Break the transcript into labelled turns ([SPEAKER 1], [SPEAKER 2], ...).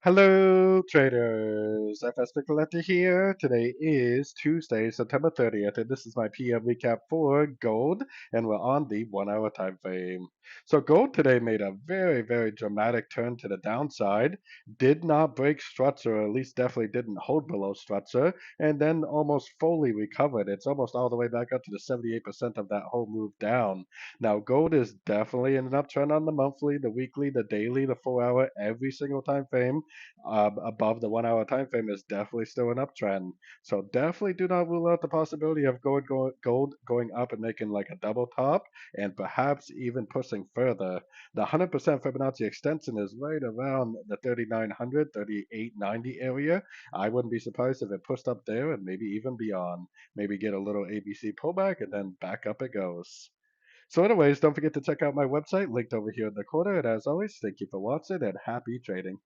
[SPEAKER 1] Hello, traders. FX Pip Collector here. Today is Tuesday, September 30th, and this is my PM recap for gold, and we're on the 1 hour time frame. So gold today made a very dramatic turn to the downside, did not break structure, or at least definitely didn't hold below structure, and then almost fully recovered. It's almost all the way back up to the 78% of that whole move down. Now, gold is definitely in an uptrend on the monthly, the weekly, the daily, the 4 hour, every single time frame above the 1 hour time frame is definitely still an uptrend. So definitely do not rule out the possibility of gold going up and making like a double top and perhaps even pushing further. The 100% Fibonacci extension is right around the 3900, 3890 area. I wouldn't be surprised if it pushed up there and maybe even beyond. Maybe get a little ABC pullback and then back up it goes. So anyways, don't forget to check out my website linked over here in the corner. And as always, thank you for watching and happy trading.